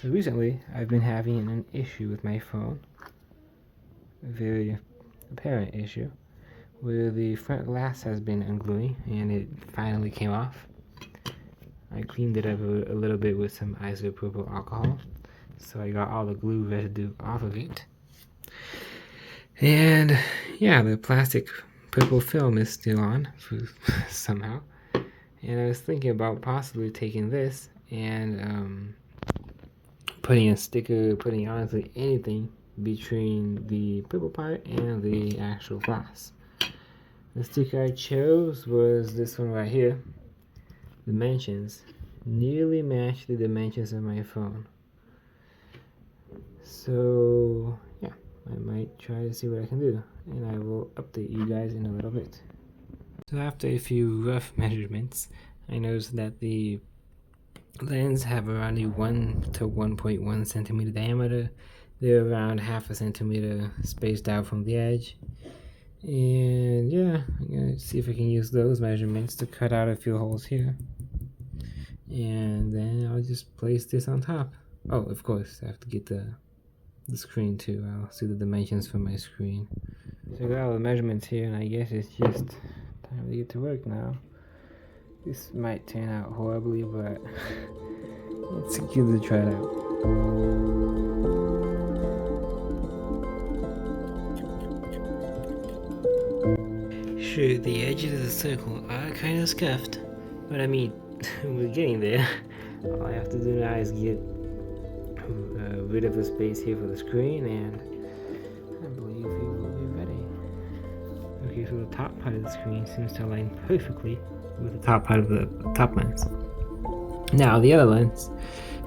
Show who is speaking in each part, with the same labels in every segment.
Speaker 1: So recently, I've been having an issue with my phone, a very apparent issue, where the front glass has been ungluing and it finally came off. I cleaned it up a little bit with some isopropyl alcohol, so I got all the glue residue off of it. And yeah, the plastic purple film is still on somehow. And I was thinking about possibly taking this and putting a sticker, putting honestly anything between the purple part and the actual glass. The sticker I chose was this one right here. Dimensions nearly match the dimensions of my phone. So yeah, I might try to see what I can do, and I will update you guys in a little bit. So after a few rough measurements, I noticed that the lens have around a 1 to 1.1 centimeter diameter. They're around half a centimeter spaced out from the edge. And yeah, I'm gonna see if I can use those measurements to cut out a few holes here. And then I'll just place this on top. Oh, of course, I have to get the screen too. I'll see the dimensions for my screen. So I got all the measurements here, and I guess it's just time to get to work now. This might turn out horribly, but it's good to try it out. Sure, the edges of the circle are kind of scuffed, but I mean, we're getting there. All I have to do now is get rid of the space here for the screen, and I believe we will be ready. Okay, so the top part of the screen seems to align perfectly with the top part of the top lens. Now, the other lens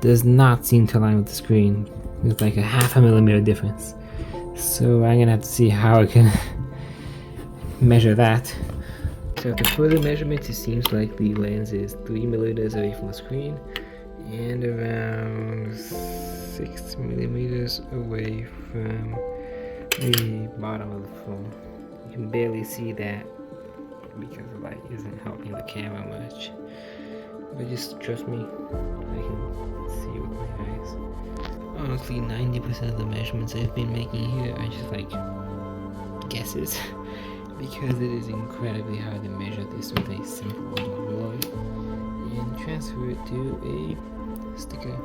Speaker 1: does not seem to align with the screen. There's like a half a millimeter difference. So I'm gonna have to see how I can measure that. So after further measurements, it seems like the lens is 3 millimeters away from the screen and around 6 millimeters away from the bottom of the phone. You can barely see that because the light isn't helping the camera much. But just trust me, I can see with my eyes. Honestly, 90% of the measurements I've been making here are just like guesses. Because it is incredibly hard to measure this with a simple ruler and transfer it to a sticker.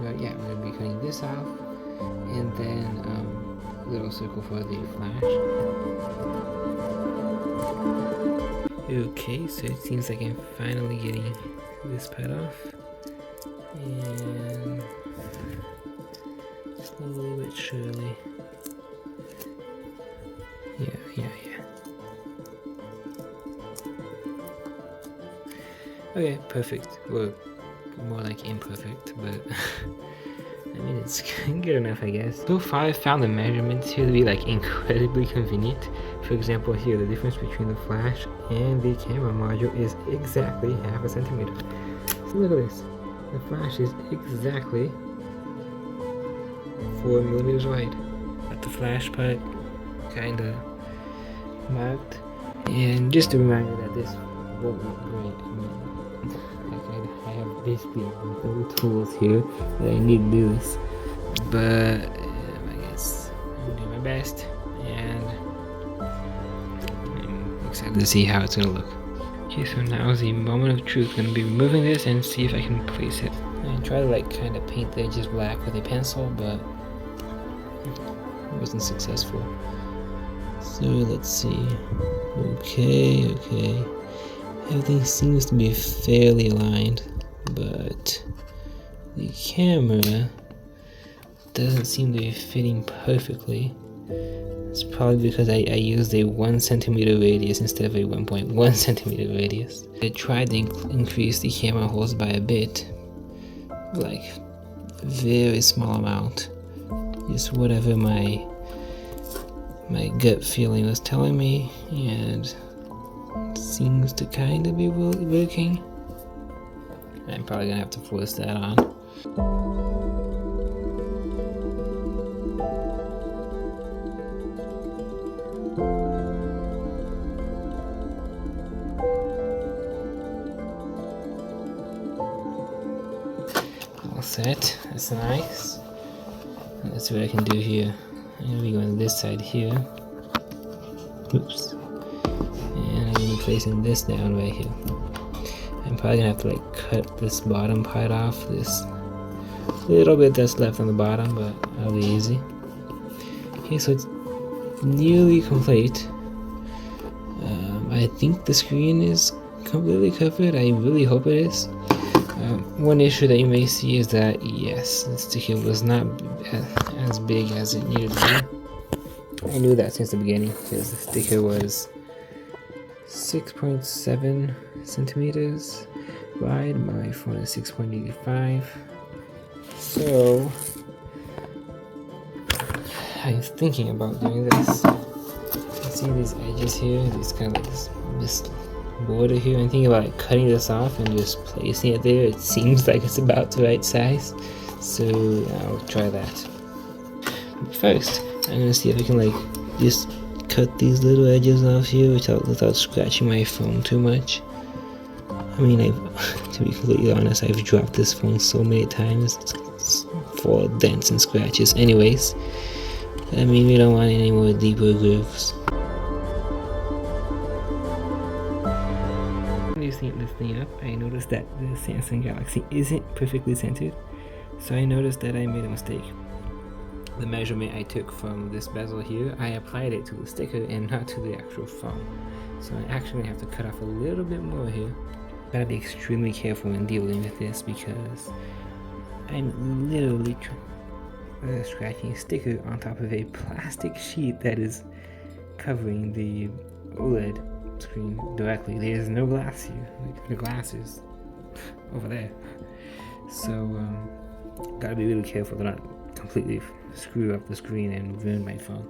Speaker 1: But yeah, we're going to be cutting this off, and then a little circle for the flash. Okay, so it seems like I'm finally getting this part off, and slowly but surely. Yeah. Okay, perfect. Well, more like imperfect, but I mean, it's good enough, I guess. So far, I found the measurements here to be like incredibly convenient. For example, here, the difference between the flash and the camera module is exactly half a centimeter. So look at this. The flash is exactly 4 millimeters wide. But the flash part kinda marked. And just a reminder that this won't look great. I have basically no tools here that I need to do this, but I guess I'm doing my best, and I'm excited to see how it's gonna look. Okay, so now is the moment of truth. I'm gonna be removing this and see if I can place it. I try to like kind of paint the edges black with a pencil, but it wasn't successful. So let's see. Okay. Everything seems to be fairly aligned, but the camera doesn't seem to be fitting perfectly. It's probably because I used a 1 centimeter radius instead of a 1.1 centimeter radius. I tried to increase the camera holes by a bit, like a very small amount, just whatever my gut feeling was telling me, and seems to kind of be working. I'm probably gonna have to force that on. set. That's nice. Let's see what I can do here. I'm gonna be going to this side here. Oops. And I'm gonna be placing this down right here. I'm probably gonna have to like cut this bottom part off, this little bit that's left on the bottom, but that'll be easy. Okay, so it's nearly complete. I think the screen is completely covered. I really hope it is. One issue that you may see is that yes, the sticker was not as big as it needed to be. I knew that since the beginning because the sticker was 6.7 centimeters wide. My phone is 6.85. So I'm thinking about doing this. You see these edges here, these kind of like this border here. I'm thinking about like cutting this off and just placing it there. It seems like it's about the right size, so I'll try that. First, I'm gonna see if I can like just cut these little edges off here without scratching my phone too much. I mean, to be completely honest, I've dropped this phone so many times. It's full of dents and scratches. Anyways, I mean, we don't want any more deeper grooves. Loosening this thing up, I noticed that the Samsung Galaxy isn't perfectly centered, so I noticed that I made a mistake. The measurement I took from this bezel here, I applied it to the sticker and not to the actual phone. So I actually have to cut off a little bit more here. Gotta be extremely careful when dealing with this because I'm literally scratching a sticker on top of a plastic sheet that is covering the OLED screen directly. There's no glass here. Like, the glass is over there. So gotta be really careful to not completely screw up the screen and ruin my phone.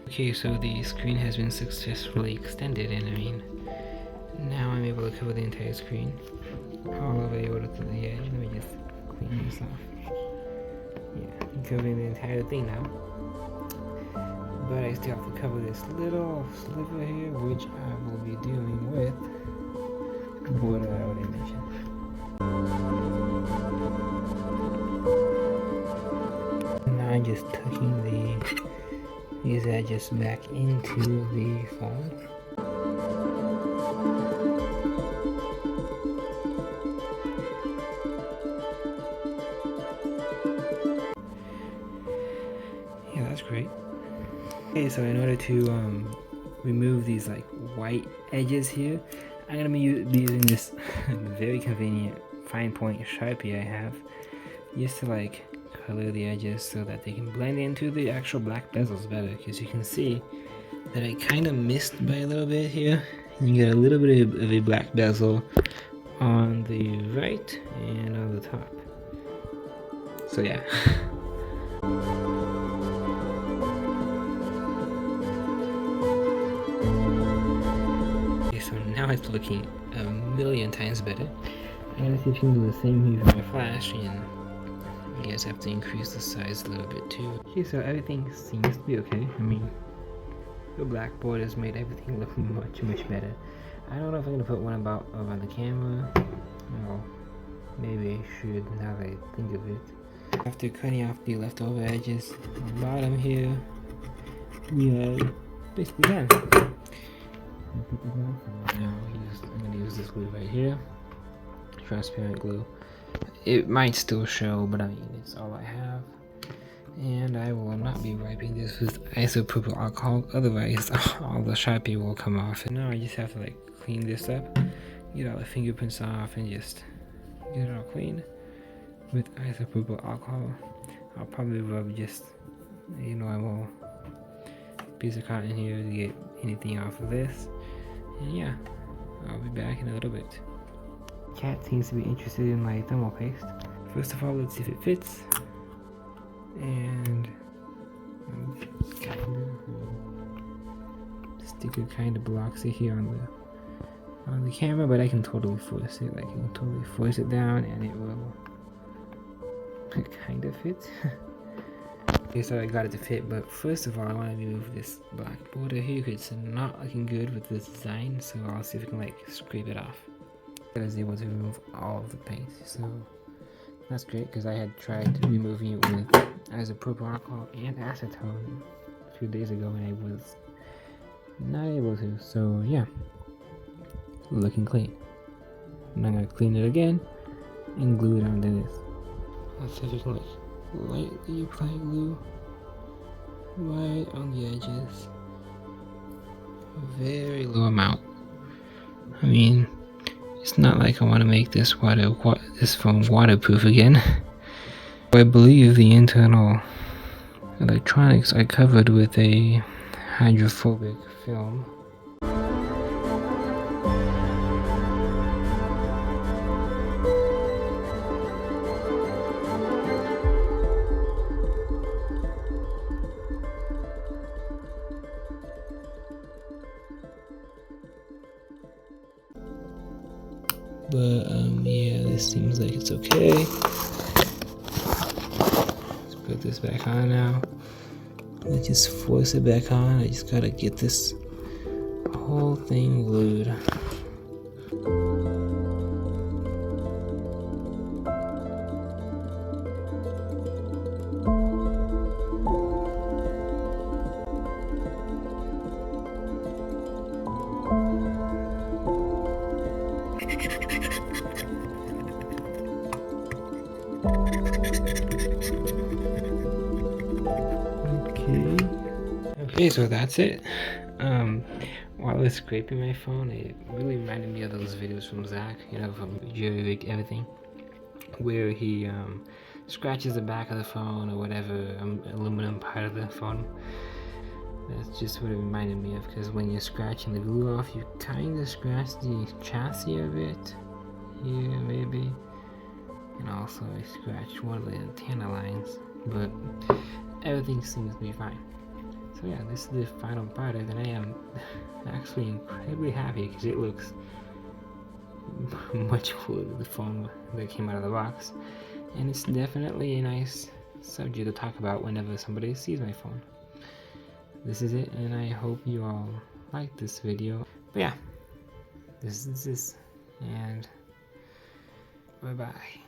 Speaker 1: Okay, so the screen has been successfully extended, and I mean, now I'm able to cover the entire screen all the way over to the edge. Let me just clean this off. Yeah, I'm covering the entire thing now. But I still have to cover this little sliver here, which I will be doing with the border I already mentioned. Now I'm just tucking these edges back into the phone. Yeah, that's great. Okay, so in order to remove these like white edges here, I'm gonna be using this very convenient fine point Sharpie I have, just to like color the edges so that they can blend into the actual black bezels better. Because you can see that I kind of missed by a little bit here. You get a little bit of a black bezel on the right and on the top. So yeah. So now it's looking a million times better. I'm gonna see if you can do the same here with my flash, and you guys have to increase the size a little bit too. Okay, so everything seems to be okay. I mean, the blackboard has made everything look much better. I don't know if I'm gonna put one about on the camera. Well, maybe I should now that I think of it. After cutting off the leftover edges on the bottom here, we are basically done. Now I'm going to use this glue right here, transparent glue. It might still show, but I mean, it's all I have. And I will not be wiping this with isopropyl alcohol, otherwise all the Sharpie will come off. And now I just have to like clean this up, get all the fingerprints off, and just get it all clean with isopropyl alcohol. I'll probably rub just a normal piece of cotton here to get anything off of this. And yeah, I'll be back in a little bit. Cat seems to be interested in my thermal paste. First of all, let's see if it fits. And the sticker kind of blocks it here on the camera, but I can totally force it. I can totally force it down, and it will kind of fit. Okay, so I got it to fit, but first of all, I want to remove this black border here because it's not looking good with this design, so I'll see if I can like scrape it off. I was able to remove all of the paint, so that's great because I had tried removing it with isopropyl alcohol and acetone a few days ago and I was not able to. So yeah, looking clean. And I'm gonna clean it again and glue it onto this. Let's see if we can like lightly apply glue right on the edges. Very low amount. I mean, it's not like I want to make this phone waterproof again. I believe the internal electronics I covered with a hydrophobic film. But yeah, this seems like it's okay. Let's put this back on now. Let's just force it back on. I just gotta get this whole thing glued. Okay, so that's it. While I was scraping my phone, it really reminded me of those videos from Zach, you know, from Jerry Rig Everything, where he scratches the back of the phone or whatever aluminum part of the phone. That's just what it reminded me of, because when you're scratching the glue off, you kind of scratch the chassis of it, here maybe, and also I scratched one of the antenna lines, but everything seems to be fine. So yeah, this is the final product, and I am actually incredibly happy because it looks much cooler than the phone that came out of the box, and it's definitely a nice subject to talk about whenever somebody sees my phone. This is it, and I hope you all liked this video. But yeah, this is this, and bye bye.